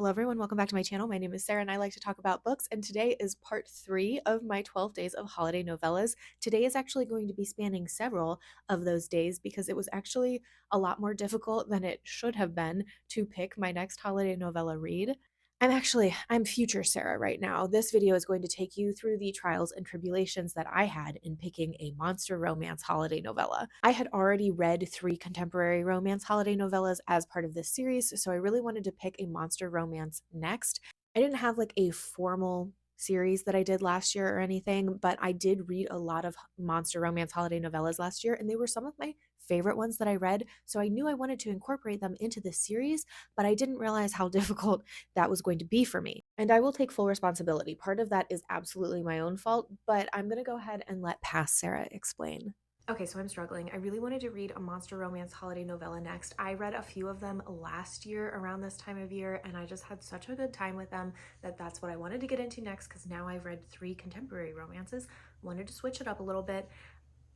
Hello everyone, welcome back to my channel. My name is Sarah and I like to talk about books, and today is part 3 of my 12 days of holiday novellas. Today is actually going to be spanning several of those days because it was actually a lot more difficult than it should have been to pick my next holiday novella read. I'm future Sarah right now. This video is going to take you through the trials and tribulations that I had in picking a monster romance holiday novella. I had already read 3 contemporary romance holiday novellas as part of this series, so I really wanted to pick a monster romance next. I didn't have like a formal series that I did last year or anything, but I did read a lot of monster romance holiday novellas last year, and they were some of my favorite ones that I read, so I knew I wanted to incorporate them into this series, but I didn't realize how difficult that was going to be for me. And I will take full responsibility. Part of that is absolutely my own fault, but I'm going to go ahead and let past Sarah explain. Okay, so I'm struggling. I really wanted to read a monster romance holiday novella next. I read a few of them last year around this time of year, and I just had such a good time with them that that's what I wanted to get into next because now I've read 3 contemporary romances. Wanted to switch it up a little bit.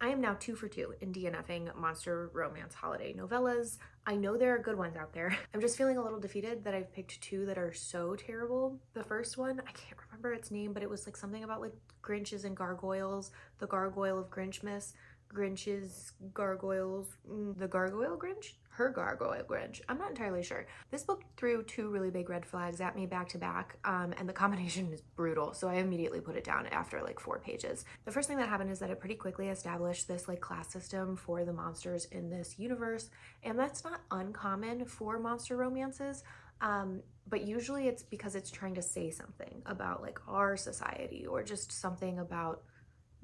I am now 2 for 2 in DNFing monster romance holiday novellas. I know there are good ones out there. I'm just feeling a little defeated that I've picked 2 that are so terrible. The first one, I can't remember its name, but it was like something about like Grinches and gargoyles, the gargoyle of Grinchmas, Grinch's gargoyles, the gargoyle Grinch? Her gargoyle Grinch. I'm not entirely sure. This book threw 2 really big red flags at me back to back, and the combination is brutal, so I immediately put it down after like 4 pages. The first thing that happened is that it pretty quickly established this like class system for the monsters in this universe, and that's not uncommon for monster romances. But usually it's because it's trying to say something about like our society or just something about,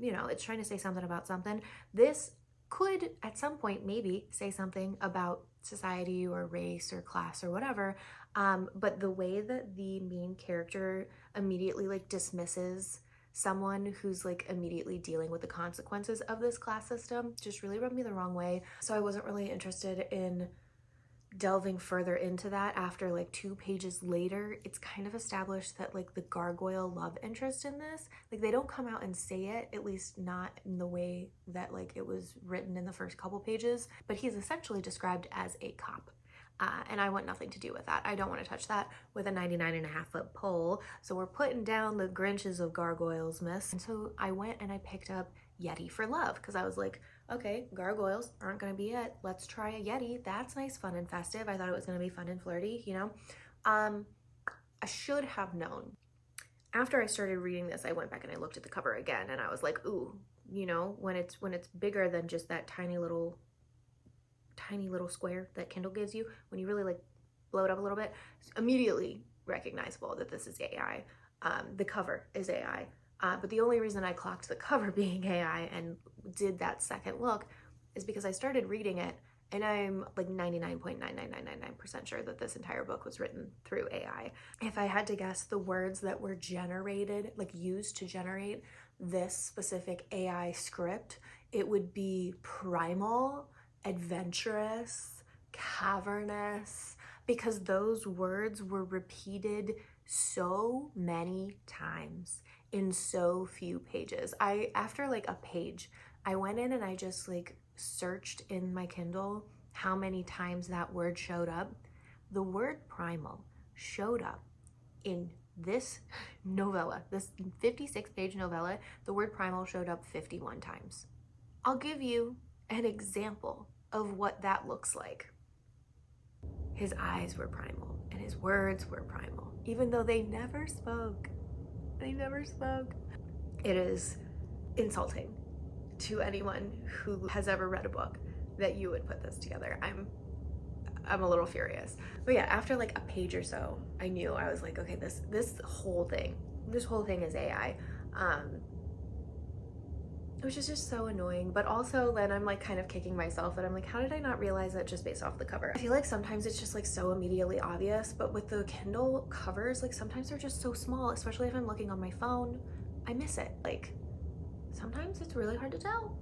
it's trying to say something about something. This could at some point maybe say something about society or race or class or whatever, but the way that the main character immediately like dismisses someone who's like immediately dealing with the consequences of this class system just really rubbed me the wrong way. So I wasn't really interested in delving further into that. After like 2 pages later, it's kind of established that like the gargoyle love interest in this, like they don't come out and say it, at least not in the way that like it was written in the first couple pages, but he's essentially described as a cop. And I want nothing to do with that. I don't want to touch that with a 99.5-foot pole. So we're putting down the Grinches of gargoyles, miss. And so I went and I picked up Yeti for Love because I was like, okay, gargoyles aren't going to be it. Let's try a Yeti. That's nice, fun, and festive. I thought it was going to be fun and flirty, I should have known. After I started reading this, I went back and I looked at the cover again and I was like, ooh, when it's bigger than just that tiny little square that Kindle gives you, when you really like blow it up a little bit, it's immediately recognizable that this is AI. The cover is AI. But the only reason I clocked the cover being AI and did that second look is because I started reading it and I'm like 99.99999% sure that this entire book was written through AI. If I had to guess, the words that were generated, like used to generate this specific AI script, it would be primal, adventurous, cavernous, because those words were repeated so many times in so few pages. After like a page, I went in and I just like searched in my Kindle how many times that word showed up. The word primal showed up in this novella, this 56-page novella. The word primal showed up 51 times. I'll give you an example of what that looks like. His eyes were primal and his words were primal, even though they never spoke. They never spoke. It is insulting to anyone who has ever read a book that you would put this together. I'm a little furious. But yeah, after like a page or so, I knew. I was like, okay, this whole thing is AI. Which is just so annoying. But also then I'm like kind of kicking myself that I'm like, how did I not realize that just based off the cover? I feel like sometimes it's just like so immediately obvious, but with the Kindle covers, like sometimes they're just so small, especially if I'm looking on my phone, I miss it. Like sometimes it's really hard to tell.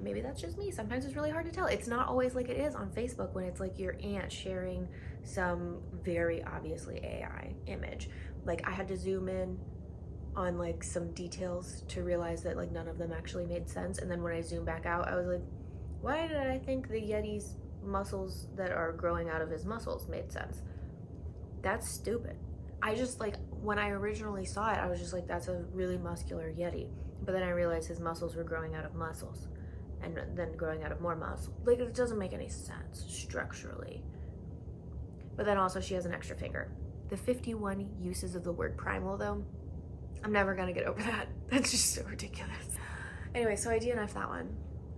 Maybe that's just me. Sometimes it's really hard to tell. It's not always like it is on Facebook when it's like your aunt sharing some very obviously AI image. Like I had to zoom in on like some details to realize that like none of them actually made sense, and then when I zoomed back out, I was like, why did I think the Yeti's muscles that are growing out of his muscles made sense? that's stupid. I just like when I originally saw it, I was just like, that's a really muscular Yeti. But then I realized his muscles were growing out of muscles and then growing out of more muscle. Like it doesn't make any sense structurally. But then also she has an extra finger. The 51 uses of the word primal though, I'm never gonna get over that. That's just so ridiculous. Anyway, so I DNF'd that one.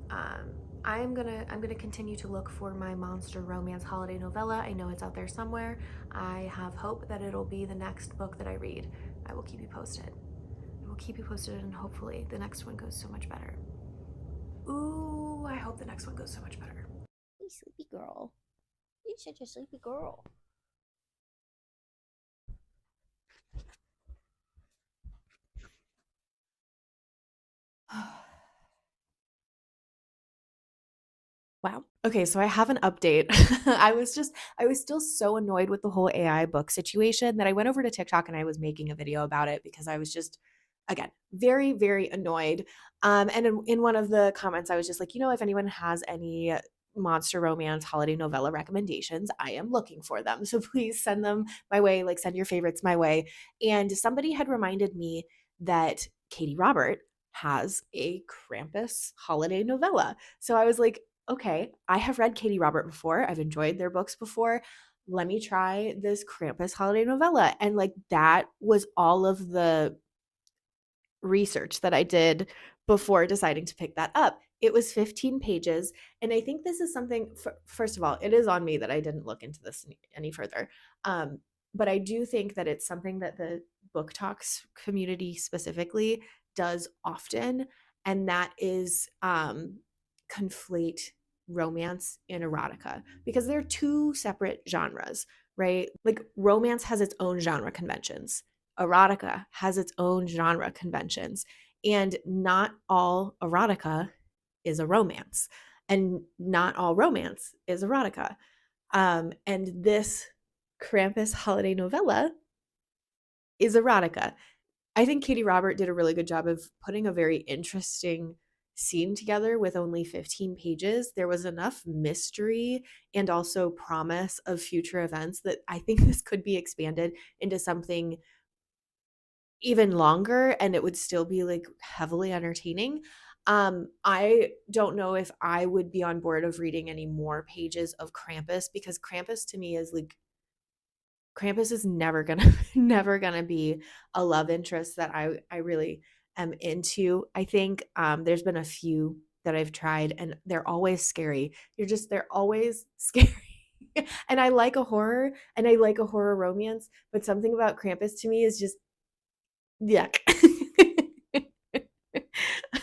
Um, I'm gonna continue to look for my monster romance holiday novella. I know it's out there somewhere. I have hope that it'll be the next book that I read. I will keep you posted. I will keep you posted, and hopefully the next one goes so much better. Ooh, I hope the next one goes so much better. You sleepy girl. You're such a sleepy girl. Wow. Okay, so I have an update. I was still so annoyed with the whole AI book situation that I went over to TikTok and I was making a video about it because I was just, again, very, very annoyed. And in one of the comments, I was just like, if anyone has any monster romance holiday novella recommendations, I am looking for them. So please send them my way, like send your favorites my way. And somebody had reminded me that Katie Robert has a Krampus holiday novella. So I was like, okay, I have read Katie Robert before. I've enjoyed their books before. Let me try this Krampus holiday novella. And like that was all of the research that I did before deciding to pick that up. It was 15 pages. And I think this is something, first of all, it is on me that I didn't look into this any further. Um, but I do think that it's something that the book talks community specifically does often. And that is conflate romance and erotica because they're two separate genres, right? Like romance has its own genre conventions, erotica has its own genre conventions, and not all erotica is a romance, and not all romance is erotica. And this Krampus holiday novella is erotica. I think Katie Robert did a really good job of putting a very interesting scene together with only 15 pages. There was enough mystery and also promise of future events that I think this could be expanded into something even longer and it would still be like heavily entertaining. I don't know if I would be on board of reading any more pages of Krampus because Krampus to me is like Krampus is never gonna never gonna be a love interest that I really am into. I think there's been a few that I've tried and they're always scary. They're always scary. And I like a horror and I like a horror romance, but something about Krampus to me is just yuck.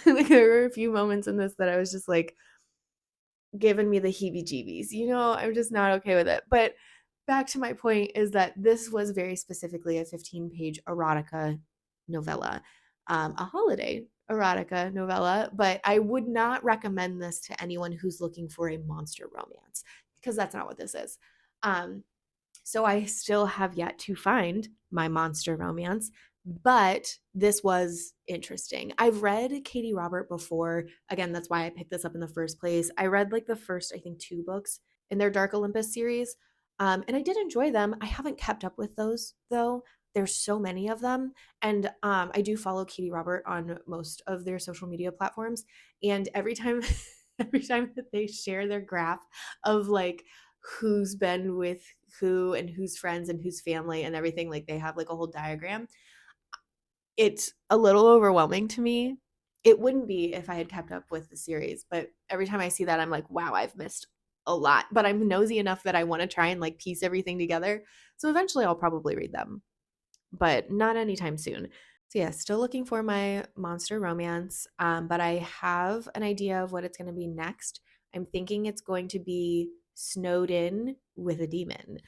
Like there were a few moments in this that I was just like giving me the heebie-jeebies. I'm just not okay with it. But back to my point is that this was very specifically a 15-page erotica novella, a holiday erotica novella, but I would not recommend this to anyone who's looking for a monster romance because that's not what this is. Um, so I still have yet to find my monster romance, but this was interesting. I've read Katie Robert before. Again, that's why I picked this up in the first place. I read like the first, I think, two books in their Dark Olympus series, and I did enjoy them. I haven't kept up with those though. There's so many of them, and I do follow Katie Robert on most of their social media platforms. And every time, every time that they share their graph of like who's been with who and who's friends and who's family and everything, like they have like a whole diagram. It's a little overwhelming to me. It wouldn't be if I had kept up with the series, but every time I see that I'm like, wow, I've missed a lot. But I'm nosy enough that I want to try and like piece everything together. So eventually I'll probably read them, but not anytime soon. So yeah, still looking for my monster romance, but I have an idea of what it's going to be next. I'm thinking it's going to be snowed in with a demon.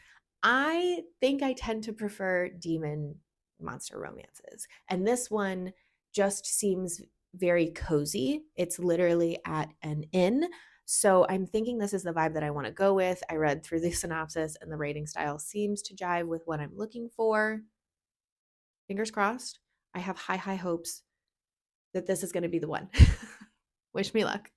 I think I tend to prefer demon monster romances, and this one just seems very cozy. It's literally at an inn. So I'm thinking this is the vibe that I want to go with. I read through the synopsis and the rating style seems to jive with what I'm looking for. Fingers crossed. I have high, high hopes that this is going to be the one. Wish me luck.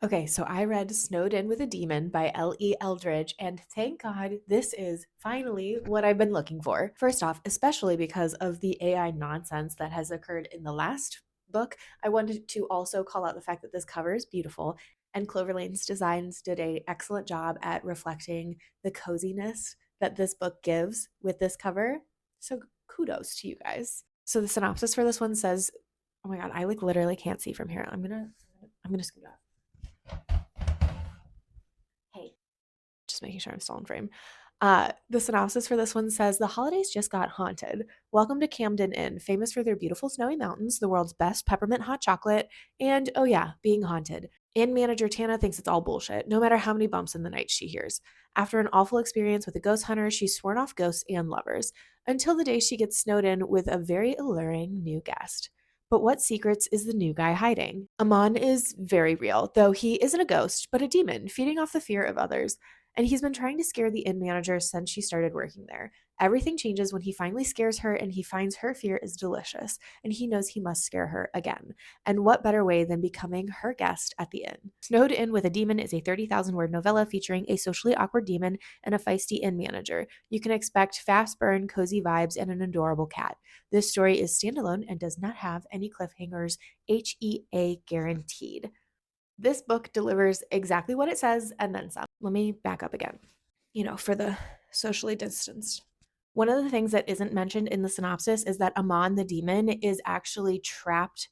Okay, so I read Snowed In with a Demon by L.E. Eldridge, and thank God this is finally what I've been looking for. First off, especially because of the AI nonsense that has occurred in the last book, I wanted to also call out the fact that this cover is beautiful, and Cloverlane's designs did an excellent job at reflecting the coziness that this book gives with this cover. So kudos to you guys. So the synopsis for this one says, oh my God, I like literally can't see from here. I'm gonna scoot up. Hey, just making sure I'm still in frame. The synopsis for this one says the holidays just got haunted. Welcome to Camden Inn, famous for their beautiful snowy mountains, the world's best peppermint hot chocolate, and oh yeah, being haunted. Inn manager Tana thinks it's all bullshit, no matter how many bumps in the night she hears. After an awful experience with a ghost hunter, she's sworn off ghosts and lovers, until the day she gets snowed in with a very alluring new guest. But what secrets is the new guy hiding? Amon is very real, though he isn't a ghost, but a demon, feeding off the fear of others. And he's been trying to scare the inn manager since she started working there. Everything changes when he finally scares her and he finds her fear is delicious, and he knows he must scare her again. And what better way than becoming her guest at the inn? Snowed In with a Demon is a 30,000 word novella featuring a socially awkward demon and a feisty inn manager. You can expect fast burn, cozy vibes, and an adorable cat. This story is standalone and does not have any cliffhangers, HEA guaranteed. This book delivers exactly what it says and then some. Let me back up again, for the socially distanced. One of the things that isn't mentioned in the synopsis is that Amon the demon is actually trapped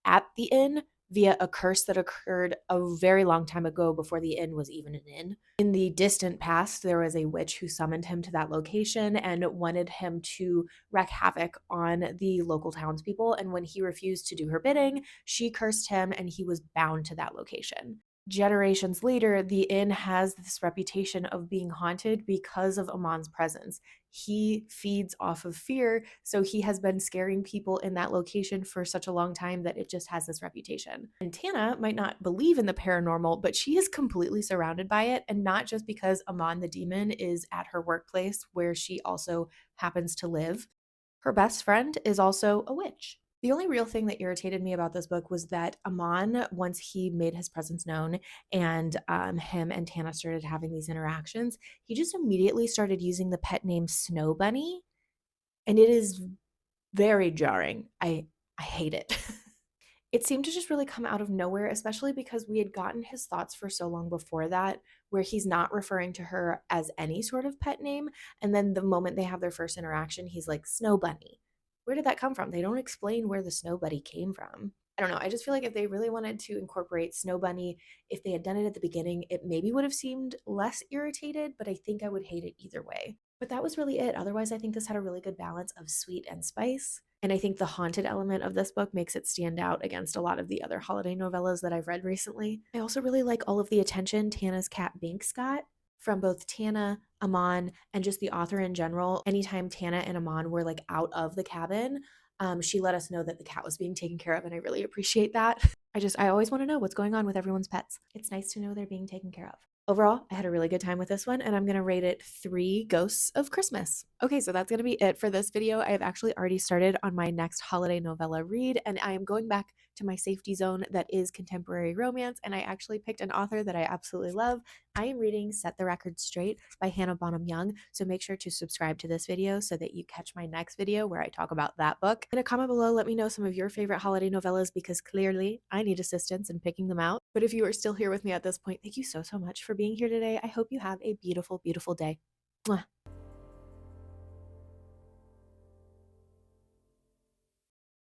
at the inn via a curse that occurred a very long time ago before the inn was even an inn. In the distant past, there was a witch who summoned him to that location and wanted him to wreak havoc on the local townspeople. And when he refused to do her bidding, she cursed him and he was bound to that location. Generations later, the inn has this reputation of being haunted because of Amon's presence. He feeds off of fear, so he has been scaring people in that location for such a long time that it just has this reputation. And Tana might not believe in the paranormal, but she is completely surrounded by it, and not just because Amon the demon is at her workplace where she also happens to live. Her best friend is also a witch. The only real thing that irritated me about this book was that Amon, once he made his presence known and him and Tana started having these interactions, he just immediately started using the pet name Snow Bunny. And it is very jarring. I hate it. It seemed to just really come out of nowhere, especially because we had gotten his thoughts for so long before that, where he's not referring to her as any sort of pet name. And then the moment they have their first interaction, he's like, Snow Bunny. Where did that come from? They don't explain where the Snow Bunny came from. I don't know. I just feel like if they really wanted to incorporate Snow Bunny, if they had done it at the beginning, it maybe would have seemed less irritated, but I think I would hate it either way. But that was really it. Otherwise, I think this had a really good balance of sweet and spice. And I think the haunted element of this book makes it stand out against a lot of the other holiday novellas that I've read recently. I also really like all of the attention Tana's cat Binks got from both Tana, Amon, and just the author in general. Anytime Tana and Amon were like out of the cabin, she let us know that the cat was being taken care of, and I really appreciate that. I always want to know what's going on with everyone's pets. It's nice to know they're being taken care of. Overall, I had a really good time with this one, and I'm going to rate it 3 Ghosts of Christmas. Okay, so that's going to be it for this video. I have actually already started on my next holiday novella read, and I am going back to my safety zone that is contemporary romance, and I actually picked an author that I absolutely love. I am reading Set the Record Straight by Hannah Bonham Young, so make sure to subscribe to this video so that you catch my next video where I talk about that book. In a comment below, let me know some of your favorite holiday novellas because clearly I need assistance in picking them out. But if you are still here with me at this point, thank you so much for being here today. I hope you have a beautiful, beautiful day. Mwah.